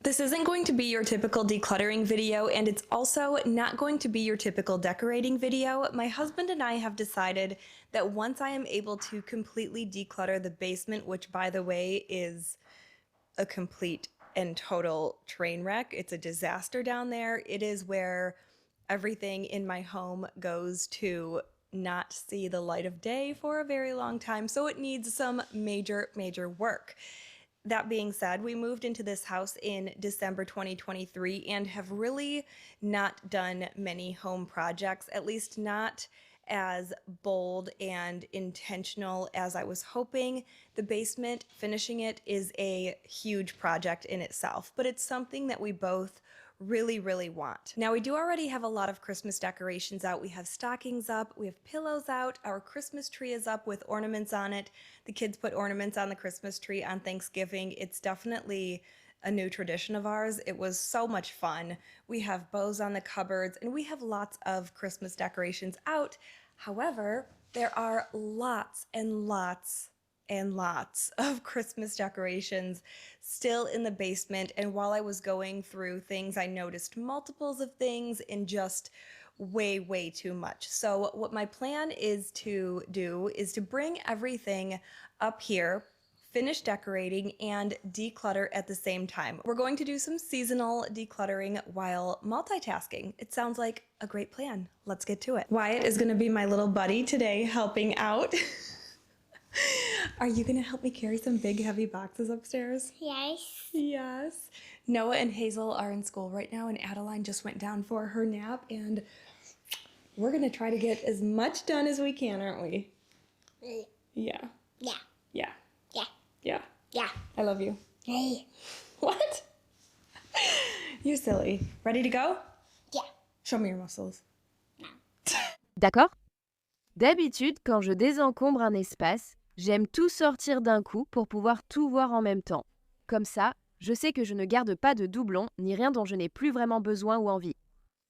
This isn't going to be your typical decluttering video, and it's also not going to be your typical decorating video. My husband and I have decided that once I am able to completely declutter the basement, which by the way is a complete and total train wreck, it's a disaster down there. It is where everything in my home goes to not see the light of day for a very long time, so it needs some major work. That being said, we moved into this house in December 2023 and have really not done many home projects, at least not as bold and intentional as I was hoping. The basement, finishing it, is a huge project in itself, but it's something that we both really want. Now, we do already have a lot of Christmas decorations out. We have stockings up, we have pillows out, our Christmas tree is up with ornaments on it. The kids put ornaments on the Christmas tree on Thanksgiving. It's definitely a new tradition of ours. It was so much fun. We have bows on the cupboards and we have lots of Christmas decorations out. However, there are lots and lots of Christmas decorations still in the basement, and while I was going through things, I noticed multiples of things and just way too much. So what my plan is to do is to bring everything up here, finish decorating, and declutter at the same time. We're going to do some seasonal decluttering while multitasking. It sounds like a great plan. Let's get to it. Wyatt is going to be my little buddy today, helping out. Are you gonna help me carry some big heavy boxes upstairs? Yes. Yes. Noah and Hazel are in school right now, and Adeline just went down for her nap, and we're gonna try to get as much done as we can, aren't we? Yeah. Yeah. Yeah. Yeah. Yeah. Yeah. I love you. Hey. What? You're silly. Ready to go? Yeah. Show me your muscles. No. D'accord? D'habitude, quand je désencombre un espace, j'aime tout sortir d'un coup pour pouvoir tout voir en même temps. Comme ça, je sais que je ne garde pas de doublons ni rien dont je n'ai plus vraiment besoin ou envie.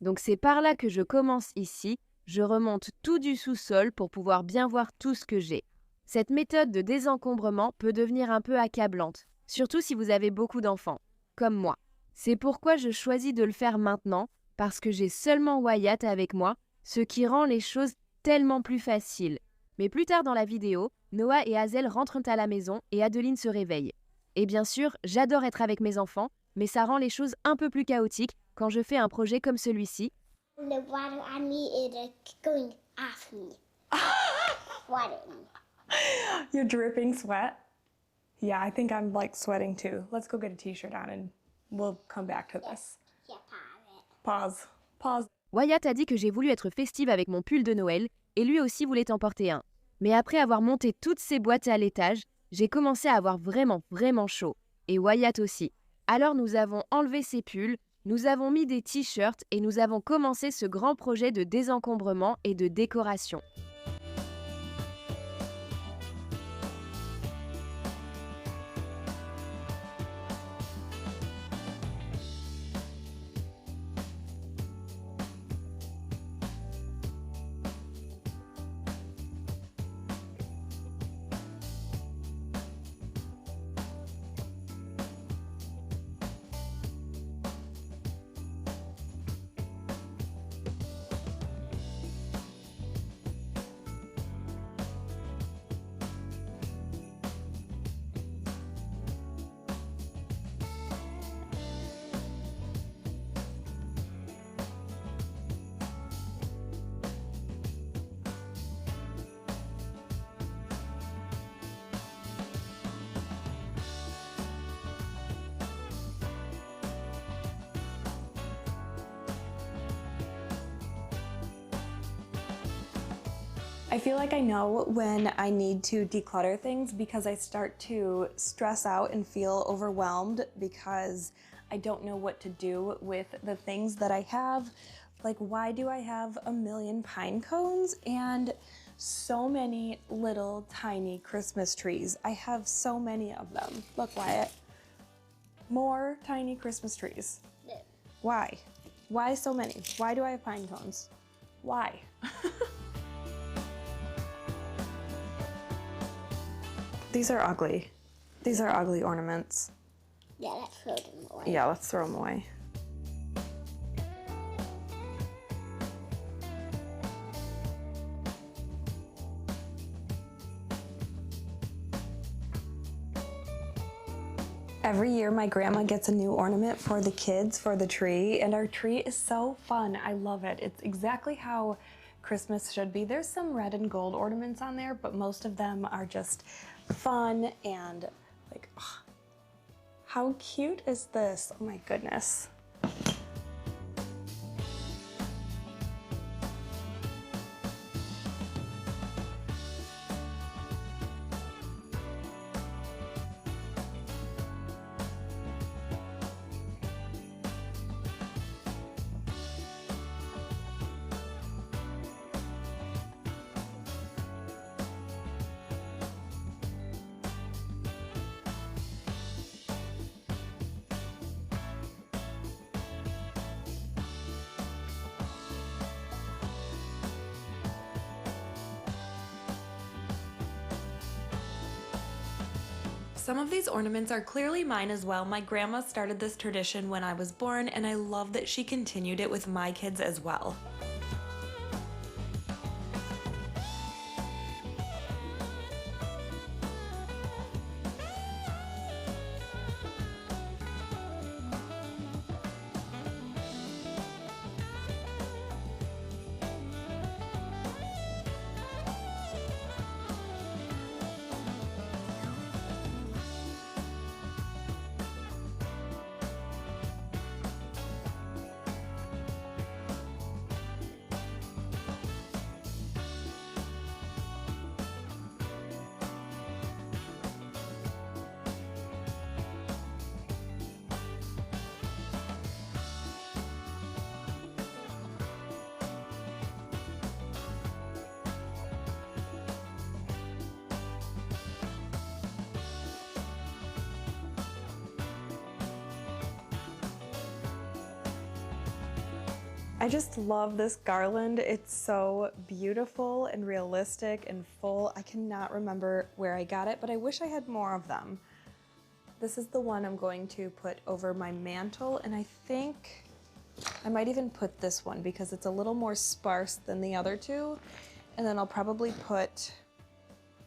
Donc c'est par là que je commence ici, je remonte tout du sous-sol pour pouvoir bien voir tout ce que j'ai. Cette méthode de désencombrement peut devenir un peu accablante, surtout si vous avez beaucoup d'enfants, comme moi. C'est pourquoi je choisis de le faire maintenant, parce que j'ai seulement Wyatt avec moi, ce qui rend les choses tellement plus faciles. Mais plus tard dans la vidéo, Noah et Hazel rentrent à la maison et Adeline se réveille. Et bien sûr, j'adore être avec mes enfants, mais ça rend les choses un peu plus chaotiques quand je fais un projet comme celui-ci. The water on me is going off me. Water. You're dripping sweat? Yeah, I think I'm like sweating too. Let's go get a t-shirt on and we'll come back to this. Yeah, pause. Pause. Wyatt a dit que j'ai voulu être festive avec mon pull de Noël et lui aussi voulait en porter un. Mais après avoir monté toutes ces boîtes à l'étage, j'ai commencé à avoir vraiment chaud. Et Wyatt aussi. Alors nous avons enlevé ces pulls, nous avons mis des t-shirts et nous avons commencé ce grand projet de désencombrement et de décoration. I feel like I know when I need to declutter things because I start to stress out and feel overwhelmed because I don't know what to do with the things that I have. Like, why do I have a million pine cones and so many little tiny Christmas trees? I have so many of them. Look, Wyatt. More tiny Christmas trees. Why? Why so many? Why do I have pine cones? Why? These are ugly. These are ugly ornaments. Yeah, let's throw them away. Yeah, let's throw them away. Every year my grandma gets a new ornament for the kids for the tree, and our tree is so fun. I love it. It's exactly how Christmas should be. There's some red and gold ornaments on there, but most of them are just fun and like, oh, how cute is this? Oh my goodness. Some of these ornaments are clearly mine as well. My grandma started this tradition when I was born, and I love that she continued it with my kids as well. I just love this garland. It's so beautiful and realistic and full. I cannot remember where I got it, but I wish I had more of them. This is the one I'm going to put over my mantle, and I think I might even put this one because it's a little more sparse than the other two. And then I'll probably put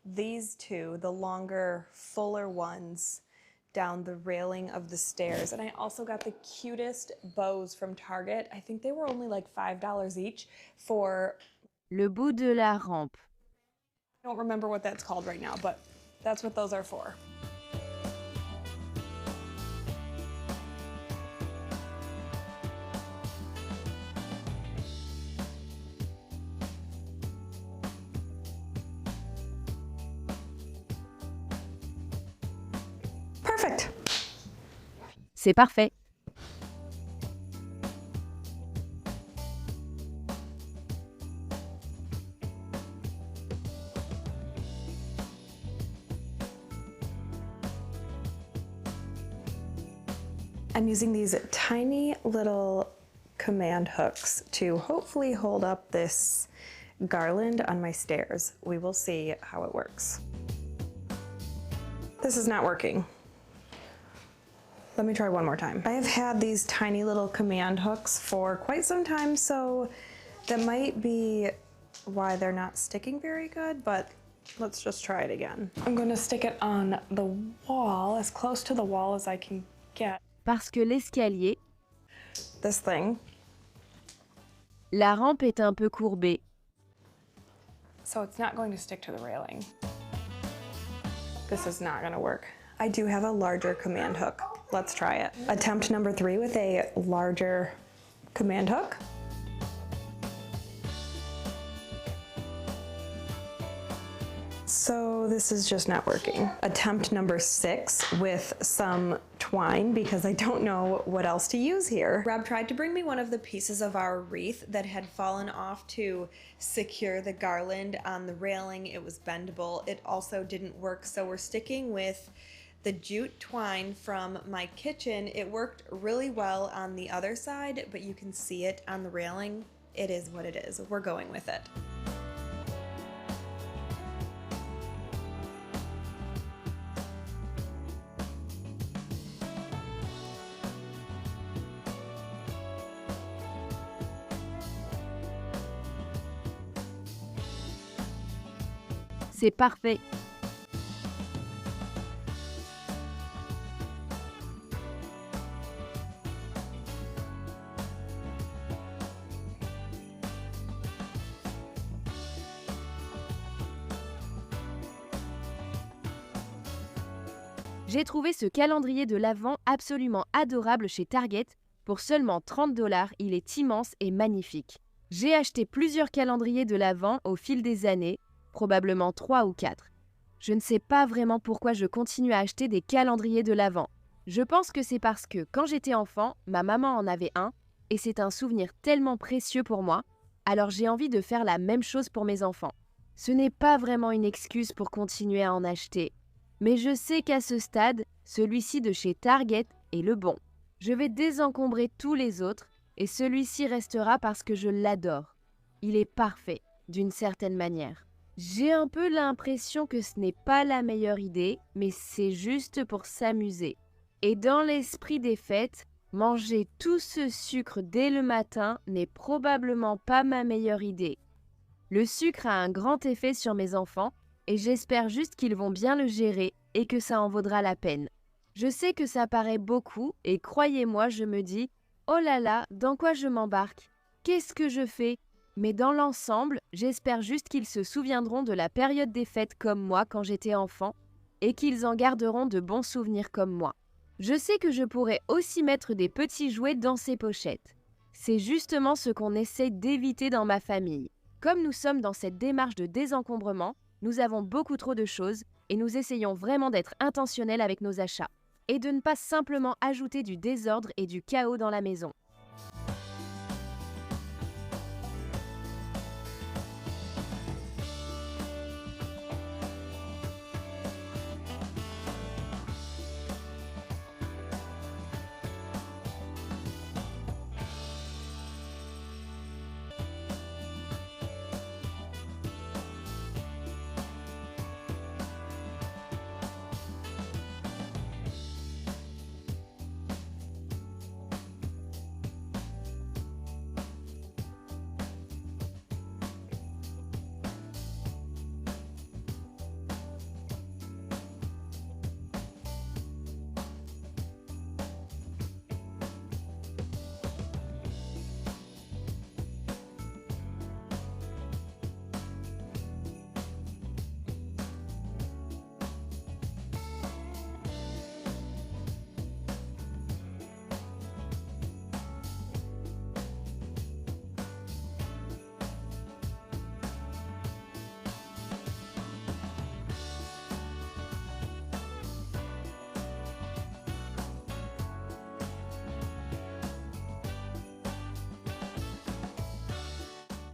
these two, the longer, fuller ones, down the railing of the stairs. And I also got the cutest bows from Target. I think they were only like $5 each for... Le bout de la rampe. I don't remember what that's called right now, but that's what those are for. Perfect. C'est parfait. I'm using these tiny little command hooks to hopefully hold up this garland on my stairs. We will see how it works. This is not working. Let me try one more time. I have had these tiny little command hooks for quite some time, so that might be why they're not sticking very good, but let's just try it again. I'm going to stick it on the wall, as close to the wall as I can get. Parce que l'escalier, This thing. la rampe est un peu courbée. So it's not going to stick to the railing. This is not going to work. I do have a larger command hook. Let's try it. Attempt number 3 with a larger command hook. So this is just not working. Attempt number 6 with some twine because I don't know what else to use here. Rob tried to bring me one of the pieces of our wreath that had fallen off to secure the garland on the railing. It was bendable. It also didn't work, so we're sticking with the jute twine from my kitchen. It worked really well on the other side, but you can see it on the railing. It is what it is. We're going with it. C'est parfait! J'ai trouvé ce calendrier de l'Avent absolument adorable chez Target. Pour seulement 30 $, il est immense et magnifique. J'ai acheté plusieurs calendriers de l'Avent au fil des années, probablement 3 ou 4. Je ne sais pas vraiment pourquoi je continue à acheter des calendriers de l'Avent. Je pense que c'est parce que quand j'étais enfant, ma maman en avait un et c'est un souvenir tellement précieux pour moi, alors j'ai envie de faire la même chose pour mes enfants. Ce n'est pas vraiment une excuse pour continuer à en acheter. Mais je sais qu'à ce stade, celui-ci de chez Target est le bon. Je vais désencombrer tous les autres et celui-ci restera parce que je l'adore. Il est parfait, d'une certaine manière. J'ai un peu l'impression que ce n'est pas la meilleure idée, mais c'est juste pour s'amuser. Et dans l'esprit des fêtes, manger tout ce sucre dès le matin n'est probablement pas ma meilleure idée. Le sucre a un grand effet sur mes enfants, et j'espère juste qu'ils vont bien le gérer et que ça en vaudra la peine. Je sais que ça paraît beaucoup et croyez-moi, je me dis « Oh là là, dans quoi je m'embarque? Qu'est-ce que je fais ?» Mais dans l'ensemble, j'espère juste qu'ils se souviendront de la période des fêtes comme moi quand j'étais enfant et qu'ils en garderont de bons souvenirs comme moi. Je sais que je pourrais aussi mettre des petits jouets dans ces pochettes. C'est justement ce qu'on essaie d'éviter dans ma famille. Comme nous sommes dans cette démarche de désencombrement, nous avons beaucoup trop de choses et nous essayons vraiment d'être intentionnels avec nos achats et de ne pas simplement ajouter du désordre et du chaos dans la maison.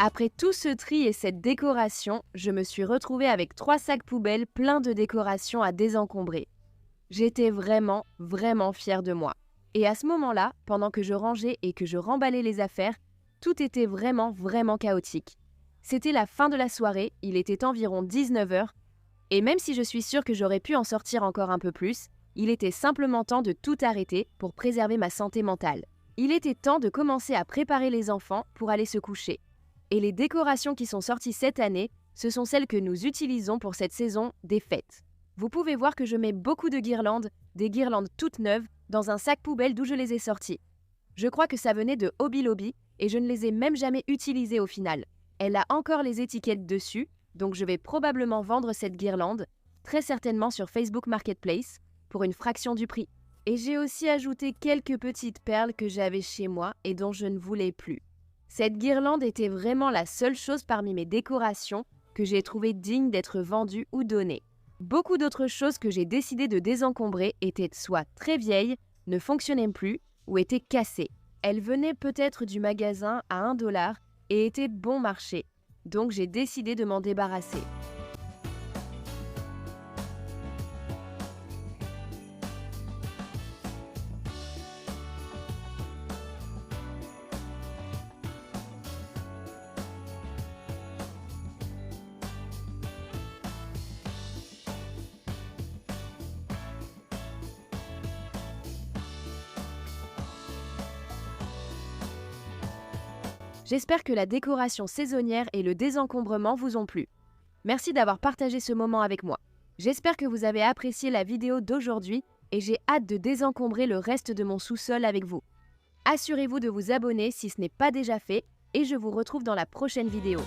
Après tout ce tri et cette décoration, je me suis retrouvée avec 3 sacs poubelles pleins de décorations à désencombrer. J'étais vraiment fière de moi. Et à ce moment-là, pendant que je rangeais et que je remballais les affaires, tout était vraiment chaotique. C'était la fin de la soirée, il était environ 19 h, et même si je suis sûre que j'aurais pu en sortir encore un peu plus, il était simplement temps de tout arrêter pour préserver ma santé mentale. Il était temps de commencer à préparer les enfants pour aller se coucher. Et les décorations qui sont sorties cette année, ce sont celles que nous utilisons pour cette saison des fêtes. Vous pouvez voir que je mets beaucoup de guirlandes, des guirlandes toutes neuves, dans un sac poubelle d'où je les ai sorties. Je crois que ça venait de Hobby Lobby et je ne les ai même jamais utilisées au final. Elle a encore les étiquettes dessus, donc je vais probablement vendre cette guirlande, très certainement sur Facebook Marketplace, pour une fraction du prix. Et j'ai aussi ajouté quelques petites perles que j'avais chez moi et dont je ne voulais plus. Cette guirlande était vraiment la seule chose parmi mes décorations que j'ai trouvé digne d'être vendue ou donnée. Beaucoup d'autres choses que j'ai décidé de désencombrer étaient soit très vieilles, ne fonctionnaient plus ou étaient cassées. Elles venaient peut-être du magasin à 1 $ et étaient bon marché, donc j'ai décidé de m'en débarrasser. J'espère que la décoration saisonnière et le désencombrement vous ont plu. Merci d'avoir partagé ce moment avec moi. J'espère que vous avez apprécié la vidéo d'aujourd'hui et j'ai hâte de désencombrer le reste de mon sous-sol avec vous. Assurez-vous de vous abonner si ce n'est pas déjà fait et je vous retrouve dans la prochaine vidéo.